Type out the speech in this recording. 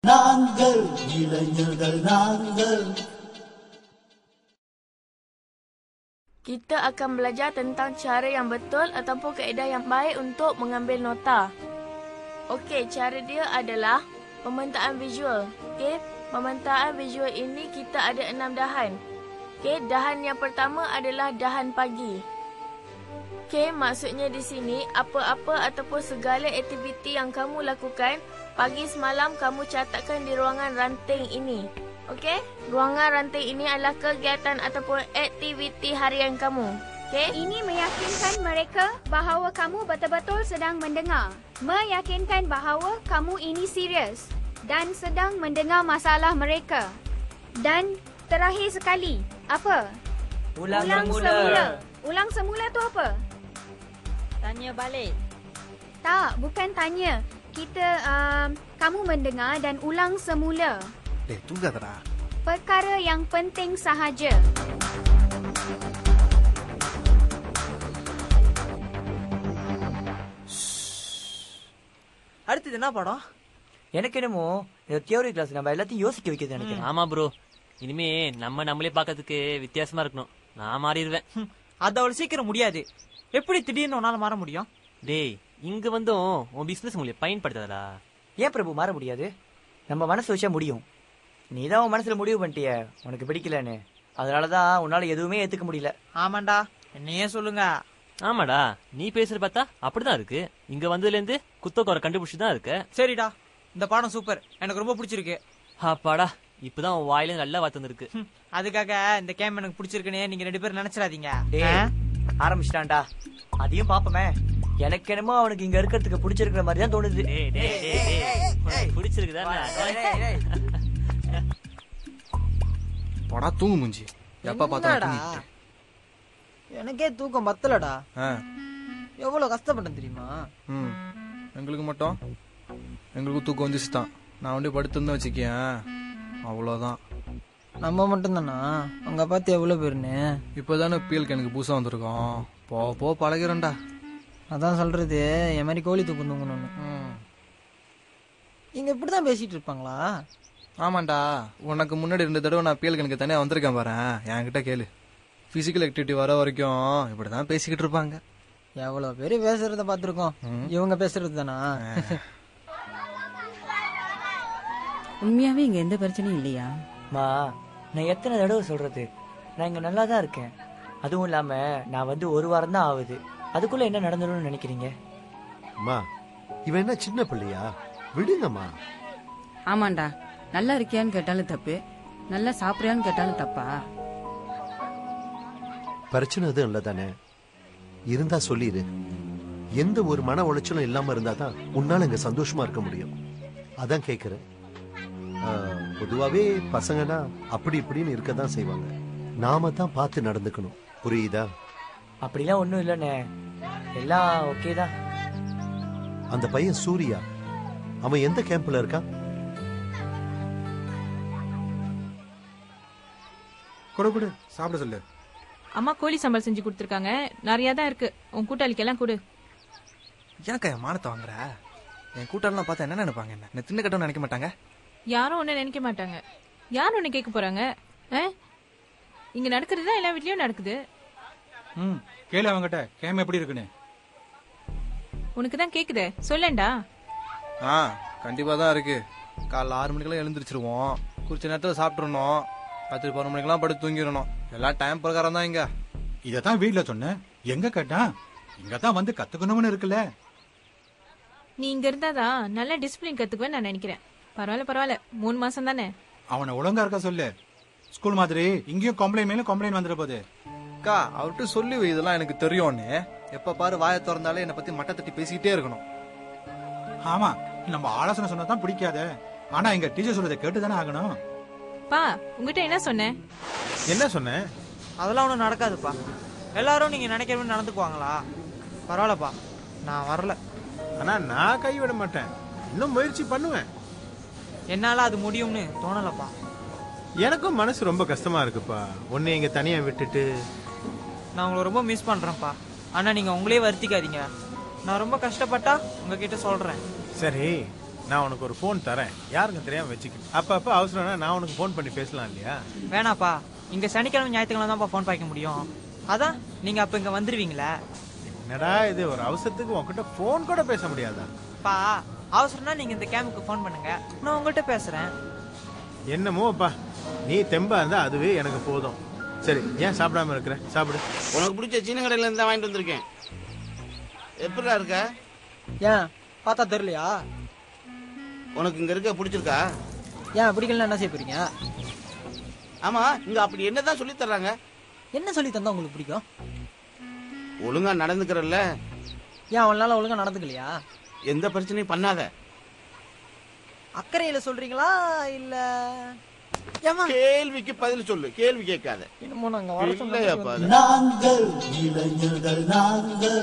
நாங்கள் இளைஞர்கள் நாங்கள். Kita akan belajar tentang cara yang betul ataupun kaedah yang baik untuk mengambil nota. Okey, cara dia adalah pemetaan visual. Okey, pemetaan visual ini kita ada 6 dahan. Okey, dahan yang pertama adalah dahan pagi. Okey, maksudnya di sini apa-apa ataupun segala aktiviti yang kamu lakukan pagi semalam kamu catatkan di ruangan ranting ini. Okey, ruangan ranting ini adalah kegiatan ataupun aktiviti harian kamu. Okey? Ini meyakinkan mereka bahawa kamu betul-betul sedang mendengar. Meyakinkan bahawa kamu ini serius dan sedang mendengar masalah mereka. Dan terakhir sekali, apa? Ulang semula. Ulang semula tu apa? Tanya balik. Tak, bukan tanya. Kita, kamu mendengar dan ulang semula. தூங்காதடா. Perkara yang penting sahaja. அடுத்தது என்ன பாடம்? எனக்கு என்னமோ இந்த theory class நம்ம எல்லாத்தையும் யோசிக்க வைக்கிறது நினைக்கிறேன். ஆமா ப்ரோ, இனிமே நம்மளே பார்க்கறதுக்கு வித்தியாசமா இருக்கணும். நான் மாறிடுவேன். அது அவ்வளவு சீக்கிரம் முடியாது. எப்படி திடீர்னு உன்னால மாற முடியும்? டேய், இங்க வந்தும் உன் பிசினஸ் உங்களுக்கு பயன்படுத்தாதடா. ஏன் பிரபு மாற முடியாது? நம்ம மனசு வச்சா முடியும். நீ தான் உன் மனசுல முடிவு பண்ணிட்டிய உனக்கு பிடிக்கலன்னு. அதனாலதான் உன்னால எதுவுமே ஏத்துக்க முடியல. ஆமாண்டா, என்னையே சொல்லுங்க. ஆமாடா, நீ பேசுறது பார்த்தா அப்படிதான் இருக்கு. இங்க வந்ததுல இருந்து குத்தக்குறை கண்டுபிடிச்சு தான் இருக்க. சரிடா, இந்த பாடம் சூப்பர், எனக்கு ரொம்ப பிடிச்சிருக்கு. அப்பாடா, இப்பதான் உன் வாயில நல்ல வார்த்தை இருக்கு. அதுக்காக இந்த கேம் எனக்கு பிடிச்சிருக்குன்னு நீங்க 2 பேரும் நினைச்சிடாதீங்க. ஆரம்பிச்சிட்டான்டா, அதையும் பாப்பமே. எனக்கு என்னமோ அவனுக்கு இங்க இருக்கிறதுக்கு பிடிச்சிருக்கிற மாதிரி தான் தோணுது. பிடிச்சிருக்குதா? போடா தூங்கு மூஞ்சி. எப்ப பார்த்தா எனக்கே தூக்கம் பத்தலடா. எவ்வளவு கஷ்டப்பட்டேன் தெரியுமா? எங்களுக்கு மட்டும் எங்களுக்கு தூக்கம் வந்துச்சு தான். நான் வந்து படுத்திருந்தேன் வச்சுக்கேன், அவ்வளோதான். நம்ம மட்டும் தானா? அங்க பார்த்து எவ்வளவு பேருன்னு. இப்போதானே பிஎல்க்கு எனக்கு புதுசாக வந்திருக்கோம். போ பழகிறேன்டா. அதான் சொல்றது, என் மாதிரி கோழி தூக்கம் தூங்கணும்னு. இங்க இப்படிதான் பேசிட்டு இருப்பாங்களா? ஆமாண்டா, உனக்கு முன்னாடி 2 தடவை நான் பிஎல்க்கு எனக்கு தனியாக வந்திருக்கேன் பாரு. என்கிட்ட கேளு. பிசிக்கல் ஆக்டிவிட்டி வர வரைக்கும் இப்படிதான் பேசிக்கிட்டு இருப்பாங்க. எவ்வளவு பேரு பேசுறத பாத்துருக்கோம். இவங்க பேசுறது தானா? உண்மையாவே இங்க எந்த பிரச்சனையும் இல்லையா? மா, நான் எத்தனை தடவை சொல்றது, நான் இங்க நல்லா தான் இருக்கேன். அதுவும் இல்லாம நான் வந்து 1 வாரம் தான் ஆகுது. அதுக்குள்ள என்ன நடந்துடும் நினைக்கிறீங்க? அம்மா, இவன் என்ன சின்ன பிள்ளையா? விடுங்கம்மா. ஆமாண்டா, நல்லா இருக்கியான்னு கேட்டாலும் தப்பு, நல்லா சாப்பிடுறியான்னு கேட்டாலும் தப்பா? பிரச்சனை எதுவும் இல்ல தானே? இருந்தா சொல்லிடு. எந்த ஒரு மன உளைச்சலும் இல்லாம இருந்தா தான் உன்னால இங்க சந்தோஷமா இருக்க முடியும். அதான் கேக்குறேன். பொதுவாவே பசங்கன்னா அப்படி இப்படின்னு இருக்கதான் செய்வாங்க. நாம தான் பார்த்து நடந்துக்கணும். புரியுதா? அப்படிலாம் ஒண்ணும் இல்லண்ணே, எல்லாம் ஓகே தான். அந்த பையன் சூர்யா, அவன் எந்த கேம்ப்ல இருக்கான்? கொடு சாப்பிட சொல்லு. அம்மா கோழி சாம்பார் செஞ்சு கொடுத்துருக்காங்க, நிறைய தான் இருக்கு. உன் கூட்டாளிக்கெல்லாம் கொடு. ஏன்க்கா என் மானத்தை வாங்குற? என் கூட்டாளெல்லாம் பார்த்தா என்ன நினைப்பாங்க? என்ன தின்னு கட்டணும்னு நினைக்க மாட்டாங்க? யாரும் ஒன்னும் நினைக்க மாட்டாங்க. யாரும் ஒன்னு கேட்க போறாங்க? இங்க நடக்கிறதுதான் எல்லா வீட்லயும் நடக்குது. கேளு அவங்கிட்ட கேம் எப்படி இருக்குன்னு. உனக்கு தான் கேக்குதே, சொல்லேன்டா. கண்டிப்பா தான் இருக்கு. காலைல 6 மணிக்கெல்லாம் எழுந்திரிச்சிருவோம். குறிச்ச நேரத்துல சாப்பிட்டுருணும். ராத்திரி 11 மணிக்கெல்லாம் படுத்து தூங்கிடணும். எல்லாம் டைம் பிரகாரம் தான். இங்க இதத்தான் வீட்டுல சொன்னேன். எங்க கேட்டா? இங்கதான் வந்து கத்துக்கணும்னு இருக்குல்ல. நீ இங்க இருந்தாதான் நல்ல டிசிப்ளின் கத்துக்குவேன்னு நான் நினைக்கிறேன். பரவாயில்ல 3 மாசம் தானே. அவனை ஒழுங்கா இருக்க சொல்லு. ஸ்கூல் மாதிரி இங்கேயும் கம்ப்ளைண்ட் மேல கம்ப்ளைண்ட் வந்துட போகுது. அக்கா, அவர்கிட்ட சொல்லி இதெல்லாம் எனக்கு தெரியும்னு. எப்ப பாரு வாயை திறந்தாலே என்னை பத்தி மட்ட தட்டி பேசிக்கிட்டே இருக்கணும். ஆமா, நம்ம ஆலோசனை சொன்னதான் பிடிக்காத. ஆனா இங்க டீச்சர் சொல்றதை கேட்டுதானே ஆகணும். பா, உங்ககிட்ட என்ன சொன்னேன்? என்ன சொன்னேன்? அதெல்லாம் ஒண்ணும் நடக்காதுப்பா. எல்லாரும் நீங்க நினைக்கிறவன்னு நடந்துக்குவாங்களா? பரவாயில்லப்பா, நான் வரல. ஆனா நான் கைவிட மாட்டேன். இன்னும் முயற்சி பண்ணுவேன். என்னால அது முடியும்னு தோணலப்பா. எனக்கும் மனசு ரொம்ப கஷ்டமா இருக்குப்பா. உன்னை இங்க தனியா விட்டுட்டு. நான் உங்களை ரொம்ப மிஸ் பண்றேன்ப்பா. ஆனா நீங்க உங்களே வருத்திக்காதீங்க. நான் ரொம்ப கஷ்டப்பட்டா உங்ககிட்ட சொல்றேன். சரி, நான் உனக்கு ஒரு ஃபோன் தரேன், யாருக்கும் தெரியாம வச்சுக்க. அப்பப்ப அவசரம்னா நான் உனக்கு ஃபோன் பண்ணி பேசலாம் இல்லையா? வேணாப்பா, இங்க சனிக்கிழமை ஞாயிற்றுக்கிழமை தான்ப்பா ஃபோன் பாய்க்க முடியும். அதான் நீங்க அப்ப இங்க வந்துருவீங்களா? என்னடா இது, ஒரு அவசரத்துக்கு உன்கிட்ட ஃபோன் கூட பேச முடியாதா? பா, அவசரம்னா நீங்க இந்த கேமுக்கு ஃபோன் பண்ணுங்க, நான் உங்ககிட்ட பேசுறேன். என்னமோப்பா, நீ தெம்பா இருந்தா அதுவே எனக்கு போதும். சரி, ஏன் சாப்பிடாம இருக்கிற? சாப்பிடு. உனக்கு பிடிச்ச சீன கடையில இருந்து வாங்கிட்டு வந்திருக்கேன். எப்படிடா இருக்க? ஏன் பார்த்தா தெரியலையா? உனக்கு இங்க இருக்க பிடிச்சிருக்கா? ஏன் பிடிக்கலன்னா என்ன செய்ய போறீங்க? ஆமா, இங்க அப்படி என்னதான் சொல்லி தர்றாங்க? என்ன சொல்லி தந்தா உங்களுக்கு பிடிக்கும்? ஒழுங்கா நடந்துக்கிறல்ல. ஏன் அவனால ஒழுங்கா நடந்துக்கலையா? எந்த பிரச்சனையும் பண்ணாத. அக்கறையில சொல்றீங்களா இல்ல கேள்விக்கு பதில் சொல்லு, கேள்வி கேட்காத. என்னமோ நாங்க வர நாங்கள் இளைஞர்கள் நாங்கள்